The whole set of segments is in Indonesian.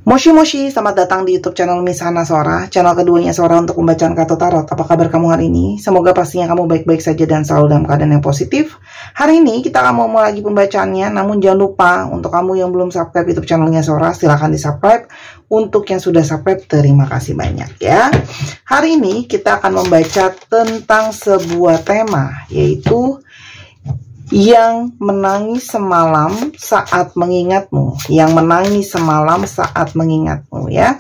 Moshi Moshi, selamat datang di YouTube channel Miss Hana Sora, channel keduanya Sora untuk pembacaan kartu tarot. Apa kabar kamu hari ini? Semoga pastinya kamu baik-baik saja dan selalu dalam keadaan yang positif. Hari ini kita akan mau lagi pembacaannya, namun jangan lupa untuk kamu yang belum subscribe YouTube channelnya Sora, silahkan di subscribe. Untuk yang sudah subscribe, terima kasih banyak ya. Hari ini kita akan membaca tentang sebuah tema, yaitu yang menangis semalam saat mengingatmu, yang menangis semalam saat mengingatmu ya.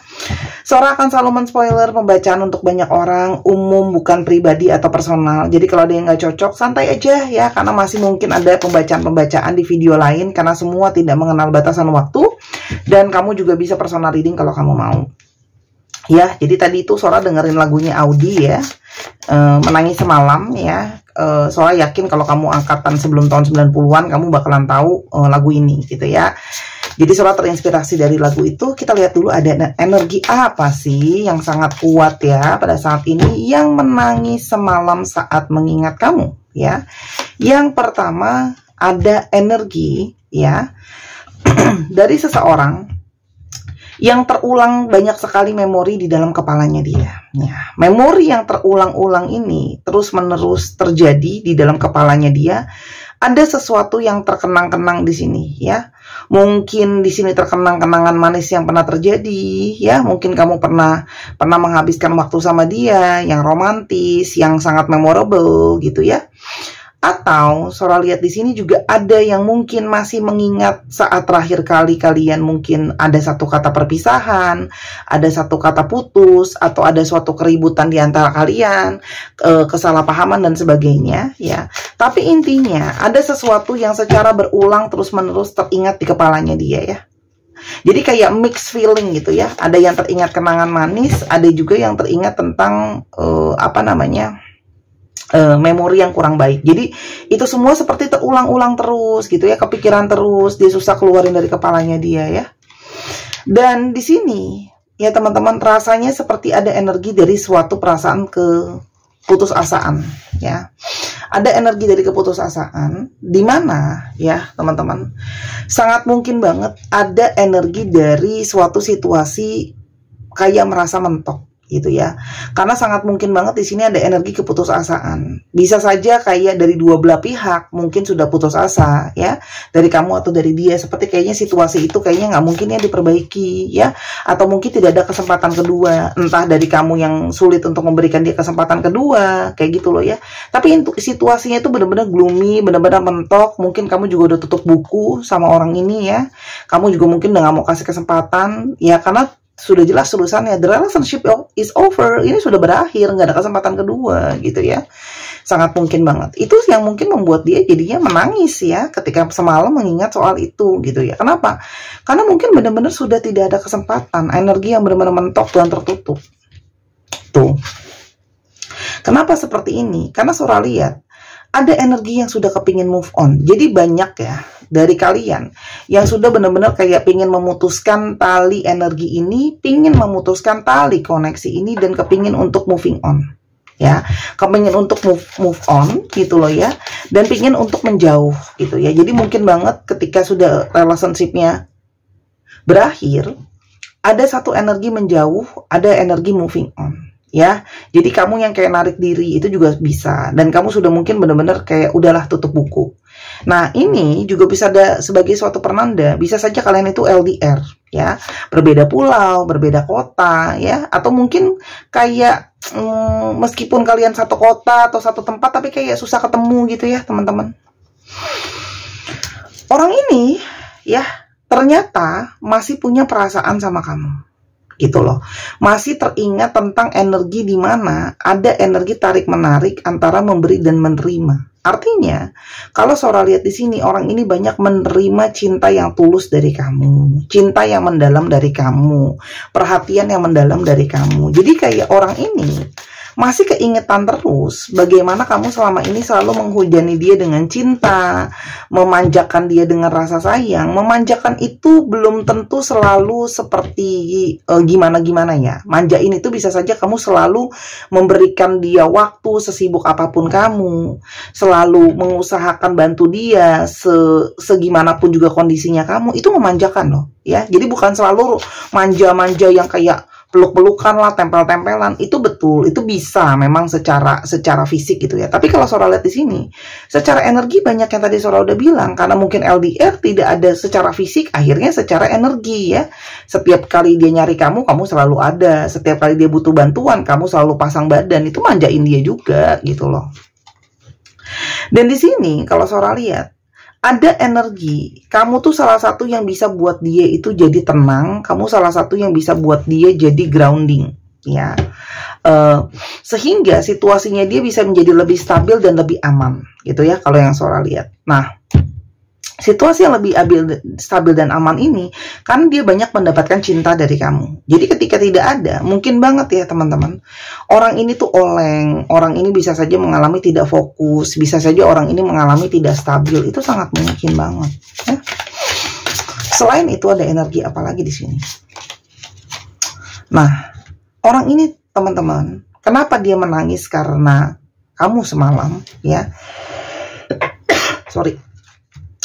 Sora akan selalu men-spoiler pembacaan untuk banyak orang, umum bukan pribadi atau personal. Jadi kalau ada yang nggak cocok, santai aja ya, karena masih mungkin ada pembacaan-pembacaan di video lain, karena semua tidak mengenal batasan waktu. Dan kamu juga bisa personal reading kalau kamu mau. Ya, jadi tadi itu Sora dengerin lagunya Audi ya, Menangis Semalam ya. Sora yakin kalau kamu angkatan sebelum tahun 90-an, kamu bakalan tahu lagu ini gitu ya. Jadi Sora terinspirasi dari lagu itu. Kita lihat dulu ada energi apa sih yang sangat kuat ya pada saat ini, yang menangis semalam saat mengingat kamu ya. Yang pertama ada energi ya dari seseorang yang terulang banyak sekali memori di dalam kepalanya dia. Ya, memori yang terulang-ulang ini terus-menerus terjadi di dalam kepalanya dia. Ada sesuatu yang terkenang-kenang di sini ya. Mungkin di sini terkenang kenangan manis yang pernah terjadi ya. Mungkin kamu pernah menghabiskan waktu sama dia yang romantis, yang sangat memorable gitu ya. Atau Sora lihat di sini juga ada yang mungkin masih mengingat saat terakhir kali kalian mungkin ada satu kata perpisahan, ada satu kata putus, atau ada suatu keributan di antara kalian, kesalahpahaman dan sebagainya ya. Tapi intinya ada sesuatu yang secara berulang terus-menerus teringat di kepalanya dia ya. Jadi kayak mixed feeling gitu ya. Ada yang teringat kenangan manis, ada juga yang teringat tentang memori yang kurang baik. Jadi itu semua seperti terulang-ulang terus gitu ya, kepikiran terus, dia susah keluarin dari kepalanya dia ya. Dan di sini ya teman-teman, rasanya seperti ada energi dari suatu perasaan keputusasaan ya. Ada energi dari keputusasaan di mana ya teman-teman, sangat mungkin banget ada energi dari suatu situasi kayak merasa mentok gitu ya. Karena sangat mungkin banget di sini ada energi keputusasaan. Bisa saja kayak dari dua belah pihak mungkin sudah putus asa ya, dari kamu atau dari dia. Seperti kayaknya situasi itu kayaknya nggak mungkin ya diperbaiki ya, atau mungkin tidak ada kesempatan kedua, entah dari kamu yang sulit untuk memberikan dia kesempatan kedua kayak gitu loh ya. Tapi situasinya itu benar-benar gloomy, benar-benar mentok. Mungkin kamu juga udah tutup buku sama orang ini ya. Kamu juga mungkin udah nggak mau kasih kesempatan ya, karena sudah jelas tulisannya the relationship is over, ini sudah berakhir, nggak ada kesempatan kedua gitu ya. Sangat mungkin banget itu yang mungkin membuat dia jadinya menangis ya ketika semalam mengingat soal itu gitu ya. Kenapa? Karena mungkin benar-benar sudah tidak ada kesempatan, energi yang benar-benar mentok dan tertutup tuh. Kenapa seperti ini? Karena Sora lihat ada energi yang sudah kepingin move on. Jadi banyak ya dari kalian yang sudah benar-benar kayak pingin memutuskan tali energi ini, pingin memutuskan tali koneksi ini, dan kepingin untuk moving on ya, kepingin untuk move on gitu loh ya, dan pingin untuk menjauh gitu ya. Jadi mungkin banget ketika sudah relationshipnya berakhir, ada satu energi menjauh, ada energi moving on ya. Jadi kamu yang kayak narik diri itu juga bisa, dan kamu sudah mungkin benar-benar kayak udahlah tutup buku. Nah ini juga bisa ada sebagai suatu penanda, bisa saja kalian itu LDR ya, berbeda pulau, berbeda kota ya, atau mungkin kayak meskipun kalian satu kota atau satu tempat tapi kayak susah ketemu gitu ya teman-teman. Orang ini ya ternyata masih punya perasaan sama kamu gitu loh, masih teringat tentang energi di mana ada energi tarik menarik antara memberi dan menerima. Artinya kalau Sora lihat di sini, orang ini banyak menerima cinta yang tulus dari kamu, cinta yang mendalam dari kamu, perhatian yang mendalam dari kamu. Jadi kayak orang ini masih keingetan terus bagaimana kamu selama ini selalu menghujani dia dengan cinta, memanjakan dia dengan rasa sayang. Memanjakan itu belum tentu selalu seperti gimana-gimana ya. Manjain itu bisa saja kamu selalu memberikan dia waktu sesibuk apapun kamu, selalu mengusahakan bantu dia segimanapun juga kondisinya kamu. Itu memanjakan loh ya. Jadi bukan selalu manja-manja yang kayak peluk-pelukan lah, tempel-tempelan. Itu betul, itu bisa memang secara fisik gitu ya. Tapi kalau Sora lihat di sini, secara energi banyak yang tadi Sora udah bilang, karena mungkin LDR tidak ada secara fisik, akhirnya secara energi ya. Setiap kali dia nyari kamu, kamu selalu ada. Setiap kali dia butuh bantuan, kamu selalu pasang badan. Itu manjain dia juga gitu loh. Dan di sini kalau Sora lihat, ada energi, kamu tuh salah satu yang bisa buat dia itu jadi tenang, kamu salah satu yang bisa buat dia jadi grounding, ya. Sehingga situasinya dia bisa menjadi lebih stabil dan lebih aman, gitu ya, kalau yang Sora lihat. Nah, situasi yang lebih stabil dan aman ini, kan dia banyak mendapatkan cinta dari kamu. Jadi ketika tidak ada, mungkin banget ya teman-teman, orang ini tuh oleng, orang ini bisa saja mengalami tidak fokus, bisa saja orang ini mengalami tidak stabil. Itu sangat mungkin banget ya. Selain itu ada energi apa lagi di sini? Nah, orang ini teman-teman, kenapa dia menangis karena kamu semalam ya? Sorry.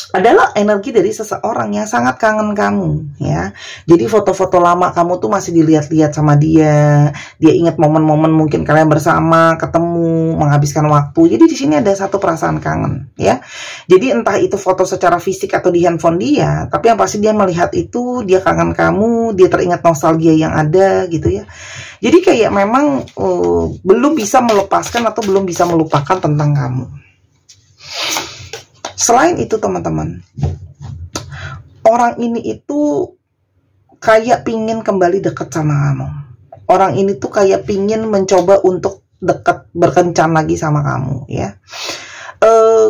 Adalah energi dari seseorang yang sangat kangen kamu ya. Jadi foto-foto lama kamu tuh masih dilihat-lihat sama dia. Dia ingat momen-momen mungkin kalian bersama, ketemu, menghabiskan waktu. Jadi di sini ada satu perasaan kangen ya. Jadi entah itu foto secara fisik atau di handphone dia, tapi yang pasti dia melihat itu, dia kangen kamu, dia teringat nostalgia yang ada gitu ya. Jadi kayak memang belum bisa melepaskan atau belum bisa melupakan tentang kamu. Selain itu teman-teman, orang ini itu kayak pingin kembali dekat sama kamu. Orang ini tuh kayak pingin mencoba untuk dekat, berkencan lagi sama kamu ya.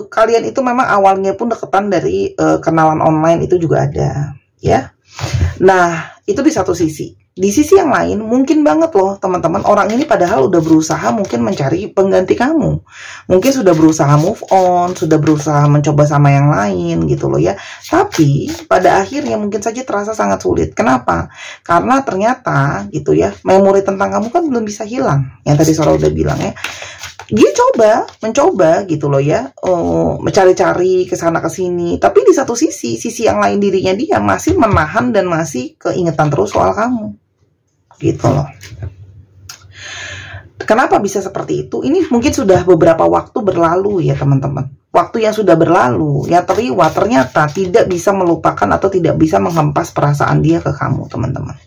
Kalian itu memang awalnya pun deketan dari kenalan online itu juga ada ya. Nah, itu di satu sisi. Di sisi yang lain, mungkin banget loh teman-teman, orang ini padahal udah berusaha mungkin mencari pengganti kamu. Mungkin sudah berusaha move on, sudah berusaha mencoba sama yang lain gitu loh ya. Tapi pada akhirnya mungkin saja terasa sangat sulit. Kenapa? Karena ternyata gitu ya, memori tentang kamu kan belum bisa hilang. Yang tadi Sora udah bilang ya. Dia mencoba gitu loh ya, mencari-cari kesana kesini. Tapi di satu sisi yang lain dirinya dia masih menahan dan masih keingetan terus soal kamu. Gitu loh. Kenapa bisa seperti itu? Ini mungkin sudah beberapa waktu berlalu ya teman-teman. Waktu yang sudah berlalu, ya ternyata tidak bisa melupakan atau tidak bisa menghempas perasaan dia ke kamu teman-teman.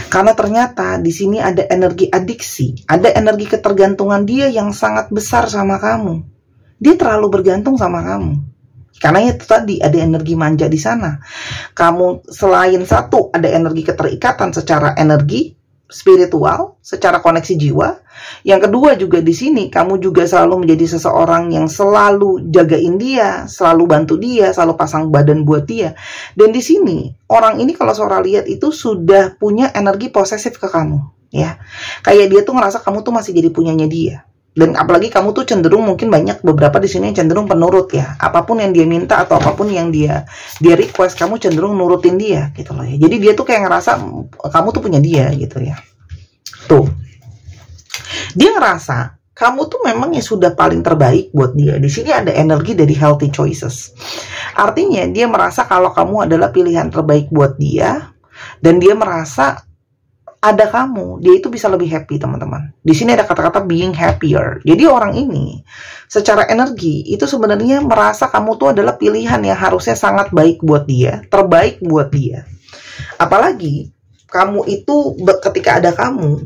Karena ternyata di sini ada energi adiksi, ada energi ketergantungan dia yang sangat besar sama kamu. Dia terlalu bergantung sama kamu. Karena itu tadi ada energi manja di sana. Kamu selain satu ada energi keterikatan secara energi spiritual, secara koneksi jiwa. Yang kedua juga di sini kamu juga selalu menjadi seseorang yang selalu jagain dia, selalu bantu dia, selalu pasang badan buat dia. Dan di sini orang ini kalau Sora lihat itu sudah punya energi posesif ke kamu, ya. Kayak dia tuh ngerasa kamu tuh masih jadi punyanya dia. Dan apalagi kamu tuh cenderung mungkin banyak beberapa di sini yang cenderung penurut ya. Apapun yang dia minta atau apapun yang dia request, kamu cenderung nurutin dia gitu loh ya. Jadi dia tuh kayak ngerasa kamu tuh punya dia gitu ya. Tuh. Dia ngerasa kamu tuh memang yang sudah paling terbaik buat dia. Di sini ada energi dari healthy choices. Artinya dia merasa kalau kamu adalah pilihan terbaik buat dia dan dia merasa ada kamu, dia itu bisa lebih happy teman-teman. Di sini ada kata-kata being happier. Jadi orang ini secara energi itu sebenarnya merasa kamu tuh adalah pilihan yang harusnya sangat baik buat dia, terbaik buat dia. Apalagi kamu itu ketika ada kamu,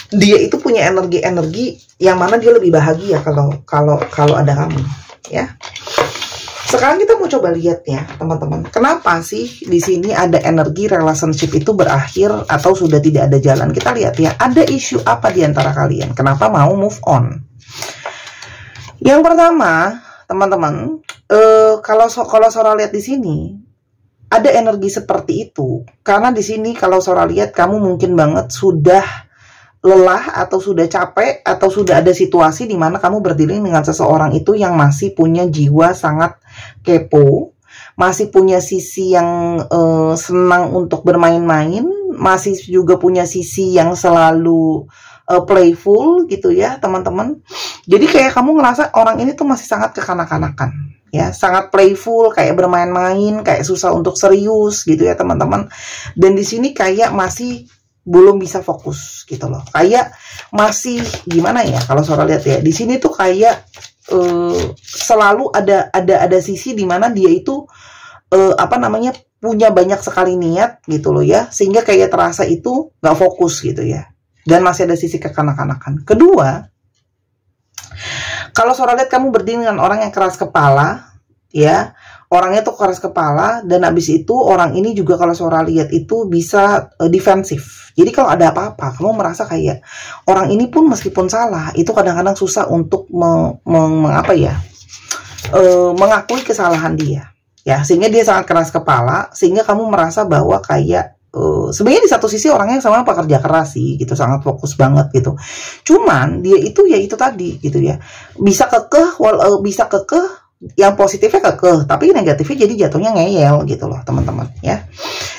dia itu punya energi-energi yang mana dia lebih bahagia kalau ada kamu, ya. Sekarang kita mau coba lihat ya, teman-teman. Kenapa sih di sini ada energi relationship itu berakhir atau sudah tidak ada jalan? Kita lihat ya, ada isu apa di antara kalian? Kenapa mau move on? Yang pertama, teman-teman, kalau Sora lihat di sini ada energi seperti itu. Karena di sini kalau Sora lihat kamu mungkin banget sudah lelah atau sudah capek atau sudah ada situasi di mana kamu berdealing dengan seseorang itu yang masih punya jiwa sangat kepo, masih punya sisi yang senang untuk bermain-main, masih juga punya sisi yang selalu playful gitu ya teman-teman. Jadi kayak kamu ngerasa orang ini tuh masih sangat kekanak-kanakan ya, sangat playful, kayak bermain-main, kayak susah untuk serius gitu ya teman-teman. Dan di sini kayak masih belum bisa fokus gitu loh, kayak masih gimana ya kalau Sora lihat ya, di sini tuh kayak selalu ada sisi di mana dia itu apa namanya, punya banyak sekali niat gitu loh ya, sehingga kayak terasa itu nggak fokus gitu ya, dan masih ada sisi kekanak-kanakan. Kedua, kalau Sora lihat kamu berdiri dengan orang yang keras kepala ya, orangnya tuh keras kepala, dan habis itu orang ini juga kalau Sora lihat itu bisa defensif. Jadi kalau ada apa-apa, kamu merasa kayak orang ini pun meskipun salah, itu kadang-kadang susah untuk mengakui kesalahan dia. Ya, sehingga dia sangat keras kepala, sehingga kamu merasa bahwa kayak sebenarnya di satu sisi orangnya sama pekerja keras sih gitu, sangat fokus banget gitu. Cuman dia itu ya itu tadi gitu ya, bisa kekeh, yang positifnya kekeh, tapi negatifnya jadi jatuhnya ngeyel gitu loh teman-teman ya.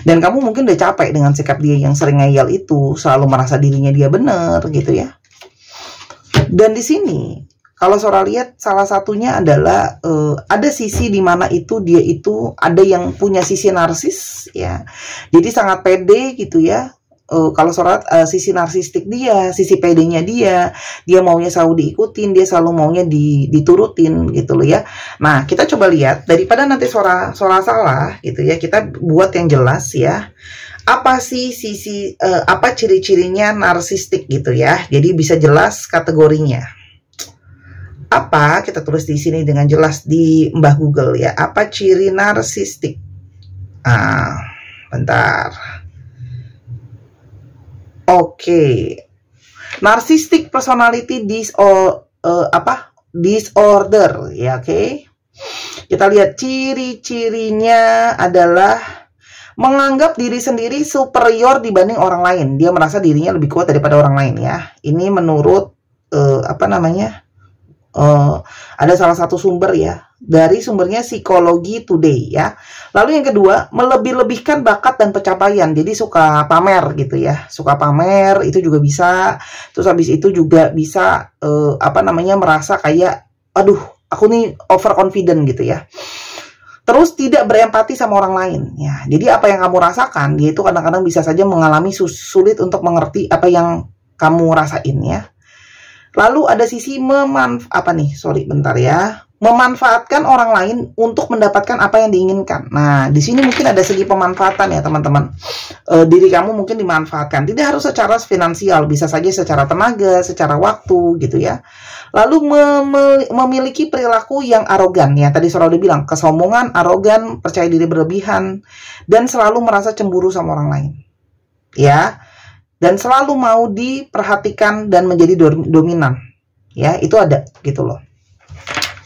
Dan kamu mungkin udah capek dengan sikap dia yang sering ngeyel itu, selalu merasa dirinya dia bener gitu ya. Dan di sini kalau Sora lihat salah satunya adalah ada sisi di mana itu dia itu ada yang punya sisi narsis ya, jadi sangat pede gitu ya. Kalau Sora sisi narsistik dia, sisi pedenya dia maunya selalu diikutin, dia selalu maunya diturutin gitu loh ya. Nah, kita coba lihat daripada nanti Sora salah gitu ya, kita buat yang jelas ya. Apa sih sisi apa ciri-cirinya narsistik gitu ya. Jadi bisa jelas kategorinya. Apa kita tulis di sini dengan jelas di Mbah Google ya. Apa ciri narsistik? Bentar. Oke. Narcissistic personality disorder ya, oke. Kita lihat ciri-cirinya adalah menganggap diri sendiri superior dibanding orang lain. Dia merasa dirinya lebih kuat daripada orang lain ya. Ini menurut ada salah satu sumber ya, dari sumbernya Psikologi Today ya. Lalu yang kedua, melebih-lebihkan bakat dan pencapaian. Jadi suka pamer gitu ya, suka pamer itu juga bisa. Terus habis itu juga bisa merasa kayak aduh aku nih overconfident gitu ya. Terus tidak berempati sama orang lain ya. Jadi apa yang kamu rasakan, dia itu kadang-kadang bisa saja mengalami sulit untuk mengerti apa yang kamu rasain ya. Lalu ada sisi memanfaatkan orang lain untuk mendapatkan apa yang diinginkan. Nah, di sini mungkin ada segi pemanfaatan ya teman-teman. Diri kamu mungkin dimanfaatkan. Tidak harus secara finansial, bisa saja secara tenaga, secara waktu gitu ya. Lalu memiliki perilaku yang arogan ya. Tadi Sora udah bilang, kesombongan, arogan, percaya diri berlebihan, dan selalu merasa cemburu sama orang lain. Ya. Dan selalu mau diperhatikan dan menjadi dominan. Ya, itu ada gitu loh.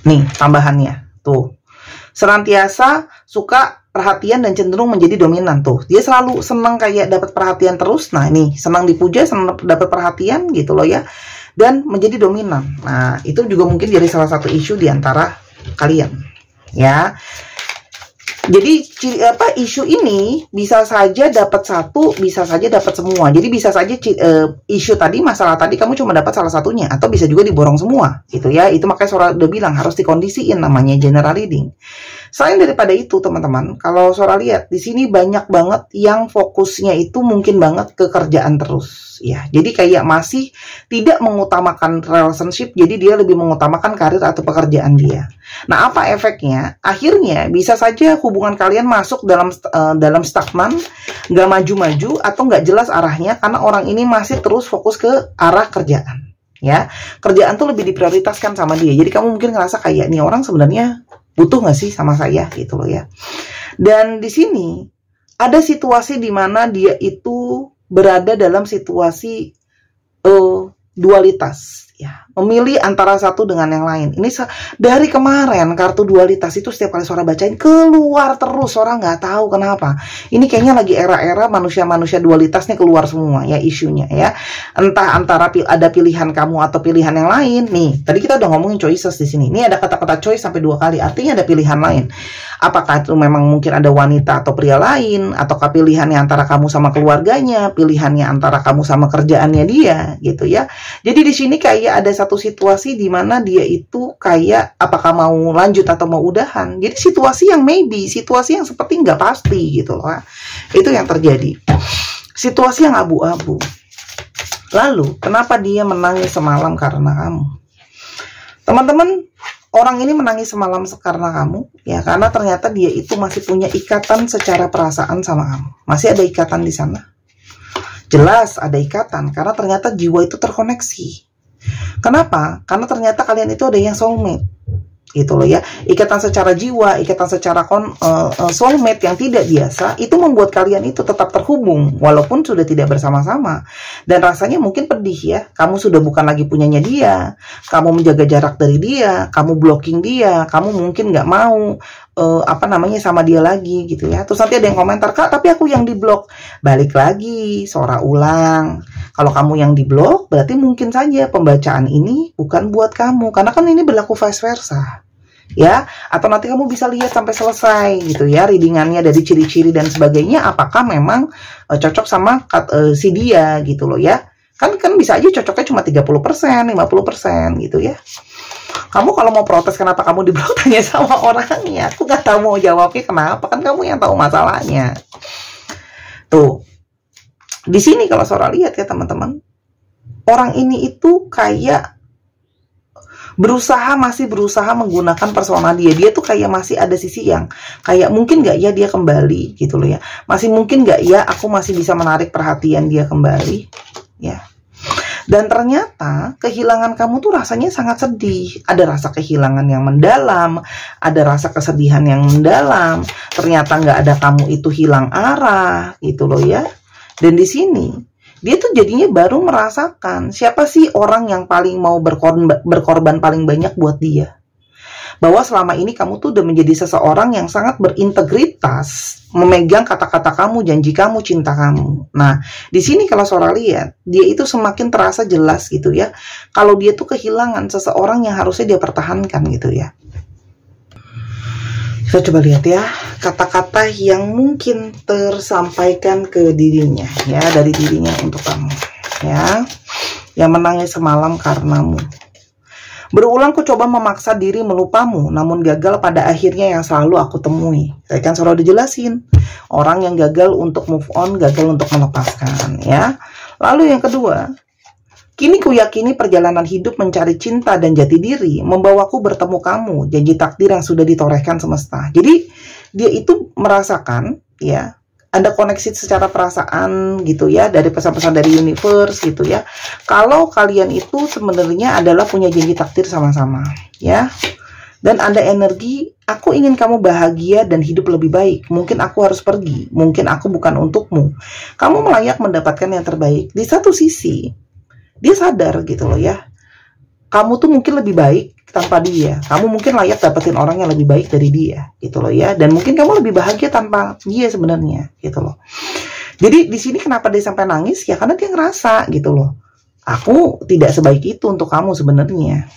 Nih, tambahannya. Tuh. Senantiasa suka perhatian dan cenderung menjadi dominan tuh. Dia selalu senang kayak dapat perhatian terus. Nah, nih, senang dipuja, senang dapat perhatian gitu loh ya. Dan menjadi dominan. Nah, itu juga mungkin jadi salah satu isu di antara kalian. Ya. Jadi isu ini bisa saja dapat satu, bisa saja dapat semua. Jadi bisa saja isu tadi, masalah tadi kamu cuma dapat salah satunya, atau bisa juga diborong semua gitu ya. Itu makanya Sora udah bilang harus dikondisiin, namanya general reading. Selain daripada itu teman-teman, kalau Sora lihat di sini banyak banget yang fokusnya itu mungkin banget ke kerjaan terus ya. Jadi kayak masih tidak mengutamakan relationship, jadi dia lebih mengutamakan karir atau pekerjaan dia. Nah, apa efeknya? Akhirnya bisa saja hubungan kalian masuk dalam stagnan, nggak maju-maju atau nggak jelas arahnya karena orang ini masih terus fokus ke arah kerjaan. Ya, kerjaan tuh lebih diprioritaskan sama dia. Jadi kamu mungkin ngerasa kayak nih orang sebenarnya butuh nggak sih sama saya gitu loh ya. Dan di sini ada situasi di mana dia itu berada dalam situasi dualitas ya, memilih antara satu dengan yang lain. Ini dari kemarin kartu dualitas itu setiap kali Sora bacain keluar terus, Sora nggak tahu kenapa. Ini kayaknya lagi era-era manusia-manusia dualitas nih keluar semua ya isunya ya. Entah antara ada pilihan kamu atau pilihan yang lain. Nih, tadi kita udah ngomongin choices di sini. Ini ada kata-kata choice sampai 2 kali, artinya ada pilihan lain. Apakah itu memang mungkin ada wanita atau pria lain, ataukah pilihannya antara kamu sama keluarganya, pilihannya antara kamu sama kerjaannya dia, gitu ya. Jadi di sini kayak ada satu situasi di mana dia itu kayak apakah mau lanjut atau mau udahan. Jadi situasi yang maybe, situasi yang seperti nggak pasti gitu loh. Itu yang terjadi. Situasi yang abu-abu. Lalu, kenapa dia menangis semalam karena kamu? Teman-teman, orang ini menangis semalam karena kamu, ya karena ternyata dia itu masih punya ikatan secara perasaan sama kamu. Masih ada ikatan di sana. Jelas ada ikatan, karena ternyata jiwa itu terkoneksi. Kenapa? Karena ternyata kalian itu ada yang soulmate. Gitu loh ya. Ikatan secara jiwa, ikatan secara soulmate yang tidak biasa, itu membuat kalian itu tetap terhubung, walaupun sudah tidak bersama-sama. Dan rasanya mungkin pedih ya, kamu sudah bukan lagi punyanya dia, kamu menjaga jarak dari dia, kamu blocking dia, kamu mungkin nggak mau sama dia lagi gitu ya. Terus nanti ada yang komentar, Kak, tapi aku yang diblok. Balik lagi, Sora ulang. Kalau kamu yang diblok, berarti mungkin saja pembacaan ini bukan buat kamu. Karena kan ini berlaku vice versa. Ya, atau nanti kamu bisa lihat sampai selesai gitu ya, readingannya dari ciri-ciri dan sebagainya, apakah memang cocok sama si dia gitu loh ya. Kan bisa aja cocoknya cuma 30%, 50% gitu ya. Kamu kalau mau protes kenapa kamu diblok, tanya sama orangnya. Aku gak tahu mau jawabnya kenapa, kan kamu yang tahu masalahnya. Tuh. Di sini kalau Sora lihat ya teman-teman, orang ini itu kayak masih berusaha menggunakan persona dia. Dia tuh kayak masih ada sisi yang kayak mungkin gak ya dia kembali gitu loh ya. Masih mungkin gak ya aku masih bisa menarik perhatian dia kembali ya. Dan ternyata kehilangan kamu tuh rasanya sangat sedih. Ada rasa kehilangan yang mendalam, ada rasa kesedihan yang mendalam. Ternyata nggak ada kamu itu hilang arah gitu loh ya. Dan di sini dia tuh jadinya baru merasakan siapa sih orang yang paling mau berkorban paling banyak buat dia. Bahwa selama ini kamu tuh udah menjadi seseorang yang sangat berintegritas, memegang kata-kata kamu, janji kamu, cinta kamu. Nah, di sini kalau Sora lihat, dia itu semakin terasa jelas gitu ya. Kalau dia tuh kehilangan seseorang yang harusnya dia pertahankan gitu ya. Kita coba lihat ya, kata-kata yang mungkin tersampaikan ke dirinya ya, dari dirinya untuk kamu ya. Yang menangis semalam karenamu. Berulang ku coba memaksa diri melupamu, namun gagal pada akhirnya yang selalu aku temui. Saya kan selalu dijelasin, orang yang gagal untuk move on, gagal untuk melepaskan ya. Lalu yang kedua, kini ku yakini perjalanan hidup mencari cinta dan jati diri membawaku bertemu kamu, janji takdir yang sudah ditorehkan semesta. Jadi dia itu merasakan ya, ada koneksi secara perasaan gitu ya, dari pesan-pesan dari universe gitu ya. Kalau kalian itu sebenarnya adalah punya janji takdir sama-sama ya. Dan ada energi, aku ingin kamu bahagia dan hidup lebih baik. Mungkin aku harus pergi, mungkin aku bukan untukmu. Kamu layak mendapatkan yang terbaik. Di satu sisi, dia sadar gitu loh ya. Kamu tuh mungkin lebih baik tanpa dia. Kamu mungkin layak dapetin orang yang lebih baik dari dia gitu loh ya. Dan mungkin kamu lebih bahagia tanpa dia sebenarnya gitu loh. Jadi di sini kenapa dia sampai nangis ya, karena dia ngerasa gitu loh, aku tidak sebaik itu untuk kamu sebenarnya.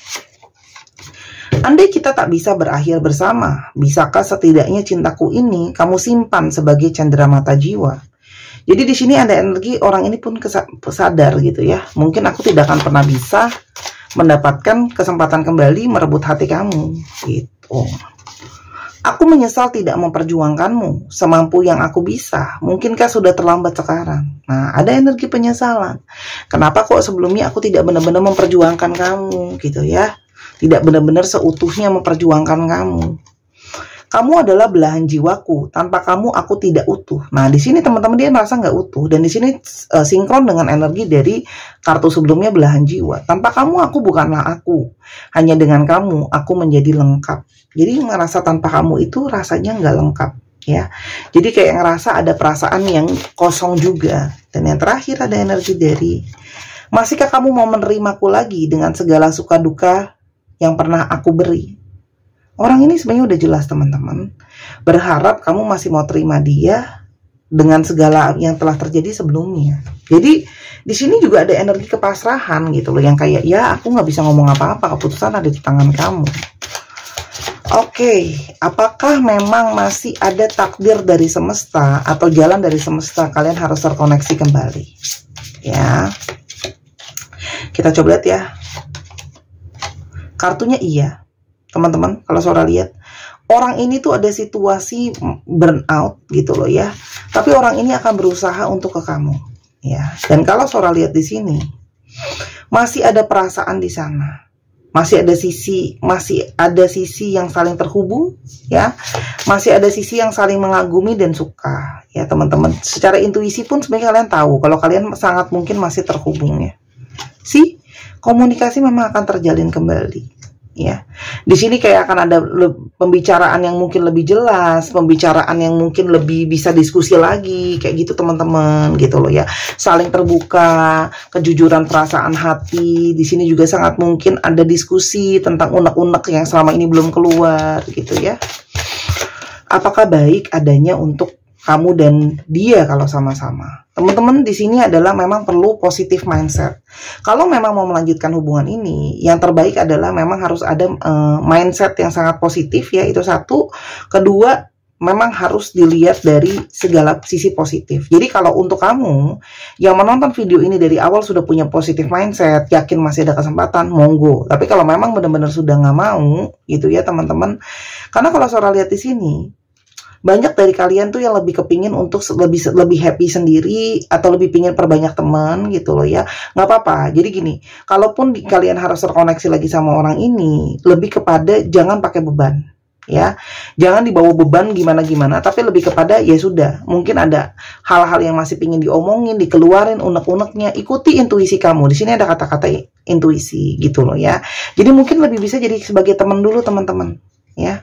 Andai kita tak bisa berakhir bersama, bisakah setidaknya cintaku ini kamu simpan sebagai cenderamata jiwa? Jadi di sini ada energi orang ini pun sadar gitu ya. Mungkin aku tidak akan pernah bisa mendapatkan kesempatan kembali merebut hati kamu gitu. Aku menyesal tidak memperjuangkanmu semampu yang aku bisa. Mungkinkah sudah terlambat sekarang? Nah, ada energi penyesalan. Kenapa kok sebelumnya aku tidak benar-benar memperjuangkan kamu gitu ya? Tidak benar-benar seutuhnya memperjuangkan kamu. Kamu adalah belahan jiwaku. Tanpa kamu aku tidak utuh. Nah, di sini teman-teman dia merasa nggak utuh, dan di sini sinkron dengan energi dari kartu sebelumnya belahan jiwa. Tanpa kamu aku bukanlah aku. Hanya dengan kamu aku menjadi lengkap. Jadi ngerasa tanpa kamu itu rasanya nggak lengkap ya. Jadi kayak ngerasa ada perasaan yang kosong juga. Dan yang terakhir ada energi dari Masihkah kamu mau menerimaku lagi dengan segala suka duka yang pernah aku beri? Orang ini sebenarnya udah jelas teman-teman, berharap kamu masih mau terima dia dengan segala yang telah terjadi sebelumnya. Jadi di sini juga ada energi kepasrahan gitu loh, yang kayak ya aku nggak bisa ngomong apa-apa, keputusan ada di tangan kamu. Oke, apakah memang masih ada takdir dari semesta atau jalan dari semesta? Kalian harus terkoneksi kembali. Ya, kita coba lihat ya. Kartunya iya, teman-teman. Kalau Sora lihat, orang ini tuh ada situasi burnout gitu loh ya. Tapi orang ini akan berusaha untuk ke kamu. Ya, dan kalau Sora lihat di sini, masih ada perasaan di sana. Masih ada sisi yang saling terhubung ya. Masih ada sisi yang saling mengagumi dan suka ya teman-teman. Secara intuisi pun sebenarnya kalian tahu kalau kalian sangat mungkin masih terhubung ya. Komunikasi memang akan terjalin kembali ya. Di sini kayak akan ada pembicaraan yang mungkin lebih jelas, pembicaraan yang mungkin lebih bisa diskusi lagi kayak gitu teman-teman gitu loh ya. Saling terbuka, kejujuran perasaan hati. Di sini juga sangat mungkin ada diskusi tentang unek-unek yang selama ini belum keluar gitu ya. Apakah baik adanya untuk kamu dan dia kalau sama-sama? Teman-teman, di sini adalah memang perlu positif mindset. Kalau memang mau melanjutkan hubungan ini, yang terbaik adalah memang harus ada mindset yang sangat positif ya, itu satu. Kedua, memang harus dilihat dari segala sisi positif. Jadi kalau untuk kamu yang menonton video ini dari awal sudah punya positif mindset, yakin masih ada kesempatan, monggo. Tapi kalau memang benar-benar sudah nggak mau, gitu ya teman-teman. Karena kalau Sora lihat di sini, banyak dari kalian tuh yang lebih kepingin untuk lebih happy sendiri atau lebih pingin perbanyak teman gitu loh ya. Nggak apa-apa. Jadi gini, kalaupun kalian harus terkoneksi lagi sama orang ini, lebih kepada jangan pakai beban ya. Jangan dibawa beban gimana-gimana, tapi lebih kepada ya sudah, mungkin ada hal-hal yang masih pingin diomongin, dikeluarin unek-uneknya, ikuti intuisi kamu. Di sini ada kata-kata intuisi gitu loh ya. Jadi mungkin lebih bisa jadi sebagai teman dulu teman-teman ya.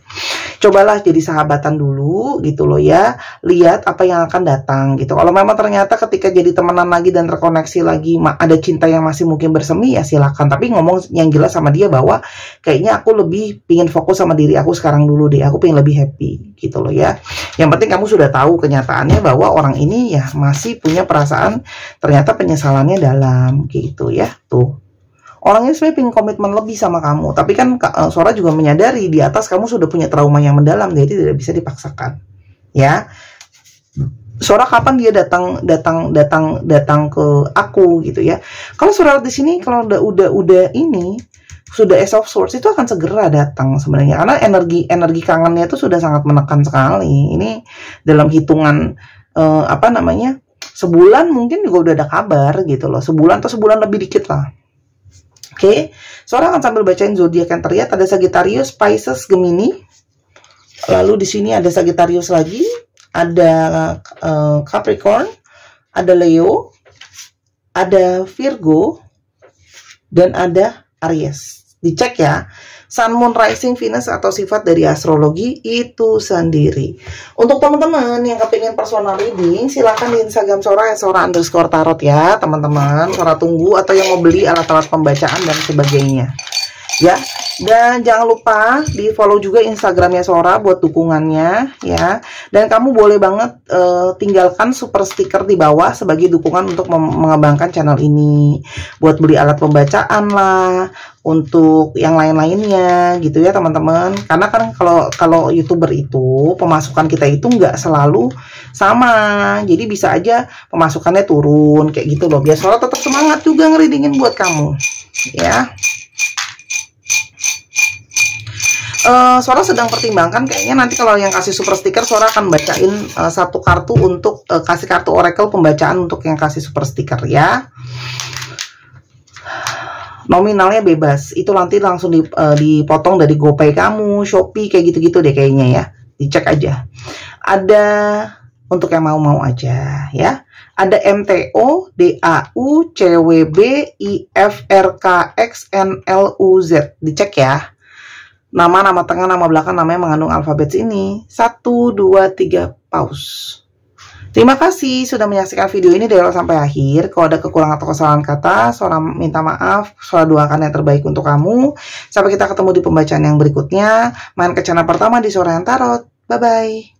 Cobalah jadi sahabatan dulu gitu loh ya. Lihat apa yang akan datang gitu. Kalau memang ternyata ketika jadi temenan lagi dan terkoneksi lagi ada cinta yang masih mungkin bersemi ya silakan. Tapi ngomong yang jelas sama dia bahwa kayaknya aku lebih pingin fokus sama diri aku sekarang dulu deh. Aku pengen lebih happy gitu loh ya. Yang penting kamu sudah tahu kenyataannya bahwa orang ini ya masih punya perasaan, ternyata penyesalannya dalam gitu ya. Tuh. Orang ini sebenarnya pengen komitmen lebih sama kamu, tapi kan Sora juga menyadari di atas kamu sudah punya trauma yang mendalam, jadi tidak bisa dipaksakan. Ya, Sora kapan dia datang ke aku gitu ya? Kalau Sora di sini kalau udah ini sudah Ace of Swords itu akan segera datang sebenarnya, karena energi kangennya itu sudah sangat menekan sekali. Ini dalam hitungan sebulan mungkin juga udah ada kabar gitu loh, sebulan atau sebulan lebih dikit lah. Oke, Sora akan sambil bacain zodiak yang terlihat. Ada Sagittarius, Pisces, Gemini. Lalu di sini ada Sagittarius lagi, ada Capricorn, ada Leo, ada Virgo, dan ada Aries. Dicek ya, Sun, Moon, Rising, Venus atau sifat dari astrologi itu sendiri. Untuk teman-teman yang kepingin personal reading, silahkan di Instagram Sora @Sora_tarot ya teman-teman. Sora tunggu, atau yang mau beli alat-alat pembacaan dan sebagainya ya. Dan jangan lupa di follow juga Instagramnya Sora buat dukungannya ya. Dan kamu boleh banget tinggalkan super stiker di bawah sebagai dukungan untuk mengembangkan channel ini, buat beli alat pembacaan lah, untuk yang lain-lainnya gitu ya teman-teman. Karena kan kalau YouTuber itu pemasukan kita itu nggak selalu sama, jadi bisa aja pemasukannya turun kayak gitu loh. Biar Sora tetap semangat juga ngereadingin buat kamu ya. Sora sedang pertimbangkan, kayaknya nanti kalau yang kasih super stiker Sora akan bacain satu kartu untuk kasih kartu oracle pembacaan untuk yang kasih super stiker ya. Nominalnya bebas, itu nanti langsung dipotong dari GoPay kamu, Shopee kayak gitu-gitu deh kayaknya ya. Dicek aja. Ada untuk yang mau-mau aja ya. Ada MTO, DAU, CWB, IFRKXNLUZ. Dicek ya. Nama tengah, nama belakang, namanya mengandung alfabet ini. 1, 2, 3, pause. Terima kasih sudah menyaksikan video ini dari awal sampai akhir. Kalau ada kekurangan atau kesalahan kata, Sora minta maaf. Sora doakan yang terbaik untuk kamu. Sampai kita ketemu di pembacaan yang berikutnya. Main ke channel pertama di Sora yang Tarot. Bye-bye.